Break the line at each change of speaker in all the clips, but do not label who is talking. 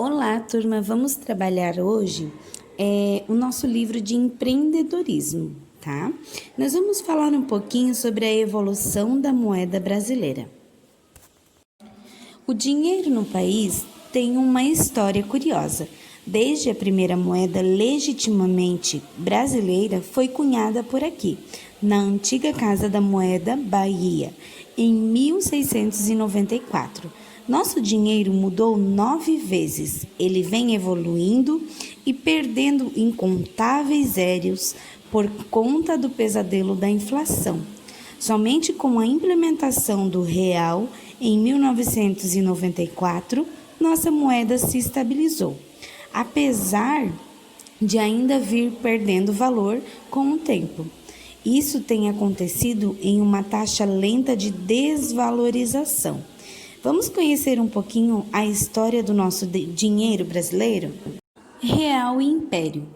Olá, turma! Vamos trabalhar hoje o nosso livro de empreendedorismo, tá? Nós vamos falar um pouquinho sobre a evolução da moeda brasileira. O dinheiro no país tem uma história curiosa. Desde a primeira moeda legitimamente brasileira foi cunhada por aqui, na antiga Casa da Moeda, Bahia, em 1694. Nosso dinheiro mudou 9 vezes. Ele vem evoluindo e perdendo incontáveis zéros por conta do pesadelo da inflação. Somente com a implementação do real em 1994, nossa moeda se estabilizou, apesar de ainda vir perdendo valor com o tempo. Isso tem acontecido em uma taxa lenta de desvalorização. Vamos conhecer um pouquinho a história do nosso dinheiro brasileiro? Real e Império,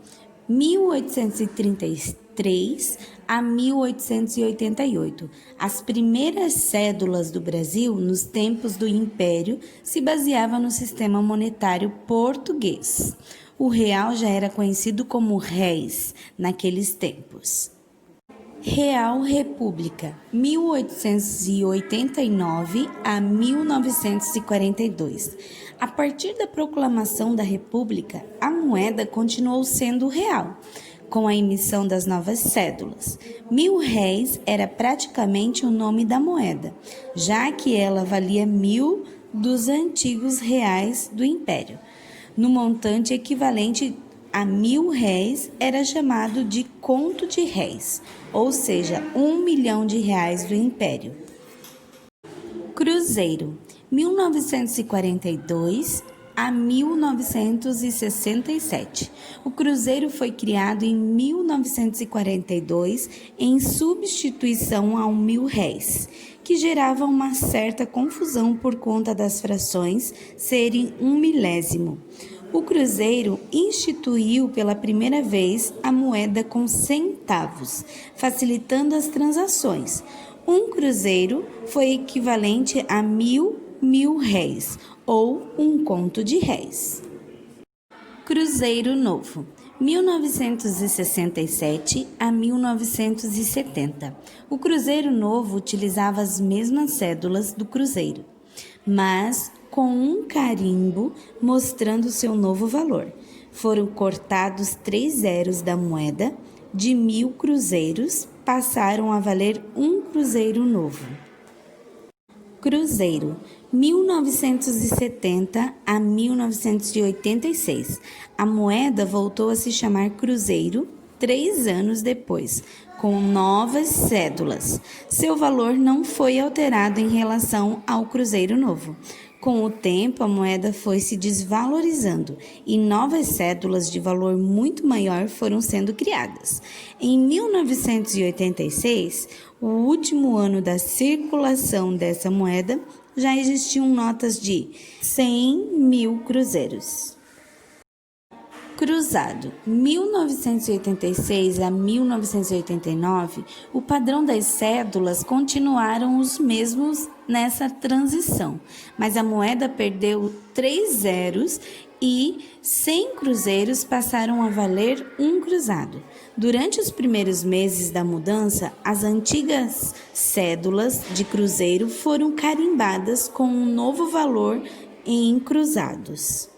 1833 a 1888. As primeiras cédulas do Brasil, nos tempos do Império, se baseavam no sistema monetário português. O real já era conhecido como réis naqueles tempos. Real República, 1889 a 1942. A partir da proclamação da República, a moeda continuou sendo real, com a emissão das novas cédulas. 1.000 réis era praticamente o nome da moeda, já que ela valia 1.000 dos antigos reais do Império. No montante equivalente a 1.000 réis era chamado de conto de réis, ou seja, 1 milhão de reais do Império. Cruzeiro, 1942 a 1967. O cruzeiro foi criado em 1942 em substituição ao 1.000 réis, que gerava uma certa confusão por conta das frações serem 1 milésimo. O cruzeiro instituiu pela primeira vez a moeda com centavos, facilitando as transações. Um cruzeiro foi equivalente a 1.000 réis, ou um conto de réis. Cruzeiro Novo, 1967 a 1970. O Cruzeiro Novo utilizava as mesmas cédulas do Cruzeiro, mas com um carimbo mostrando seu novo valor. Foram cortados 3 zeros da moeda, de 1.000 cruzeiros passaram a valer um cruzeiro novo. Cruzeiro, 1970 a 1986. A moeda voltou a se chamar Cruzeiro 3 anos depois, com novas cédulas. Seu valor não foi alterado em relação ao Cruzeiro Novo. Com o tempo, a moeda foi se desvalorizando e novas cédulas de valor muito maior foram sendo criadas. Em 1986, o último ano da circulação dessa moeda, já existiam notas de 100.000 cruzeiros. Cruzado, 1986 a 1989, o padrão das cédulas continuaram os mesmos nessa transição, mas a moeda perdeu 3 zeros e 100 cruzeiros passaram a valer um cruzado. Durante os primeiros meses da mudança, as antigas cédulas de cruzeiro foram carimbadas com um novo valor em cruzados.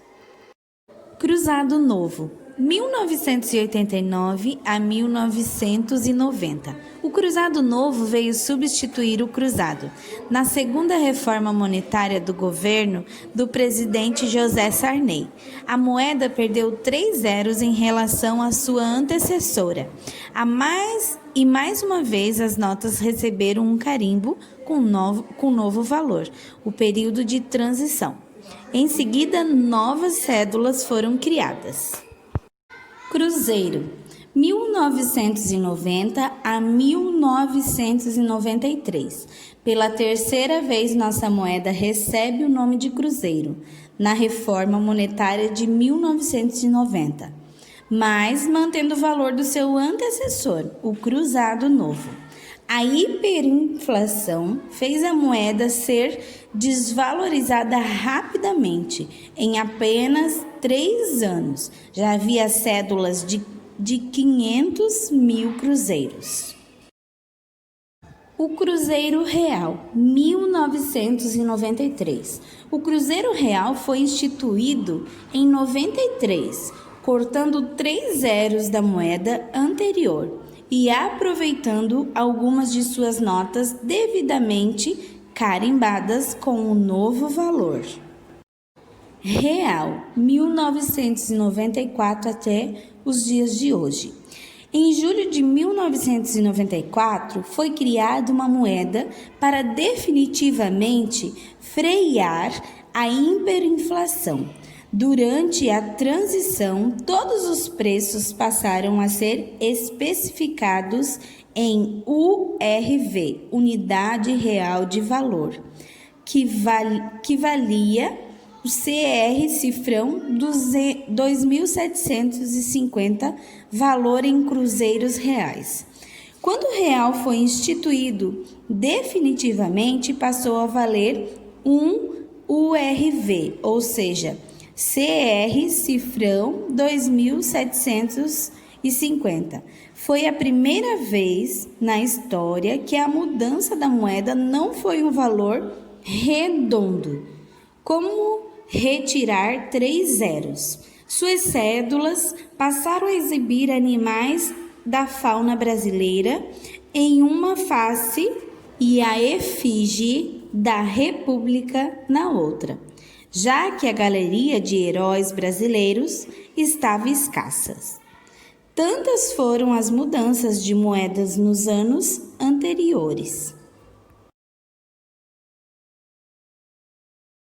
Cruzado Novo, 1989 a 1990. O Cruzado Novo veio substituir o Cruzado. Na segunda reforma monetária do governo do presidente José Sarney, a moeda perdeu 3 zeros em relação à sua antecessora. Mais uma vez, as notas receberam um carimbo com novo valor, o período de transição. Em seguida, novas cédulas foram criadas. Cruzeiro, 1990 a 1993. Pela terceira vez, nossa moeda recebe o nome de Cruzeiro, na reforma monetária de 1990, mas mantendo o valor do seu antecessor, o Cruzado Novo. A hiperinflação fez a moeda ser desvalorizada rapidamente. Em apenas 3 anos, já havia cédulas de 500 mil cruzeiros. O Cruzeiro Real, 1993. O Cruzeiro Real foi instituído em 93, cortando 3 zeros da moeda anterior e aproveitando algumas de suas notas devidamente carimbadas com o novo valor. Real, 1994 até os dias de hoje. Em julho de 1994, foi criada uma moeda para definitivamente frear a hiperinflação. Durante a transição, todos os preços passaram a ser especificados em URV, Unidade Real de Valor, que valia o CR cifrão 2.750, valor em cruzeiros reais. Quando o real foi instituído, definitivamente passou a valer um URV, ou seja, CR cifrão 2.750. Foi a primeira vez na história que a mudança da moeda não foi um valor redondo. Como retirar 3 zeros? Suas cédulas passaram a exibir animais da fauna brasileira em uma face e a efígie da República na outra, já que a galeria de heróis brasileiros estava escassa. Tantas foram as mudanças de moedas nos anos anteriores.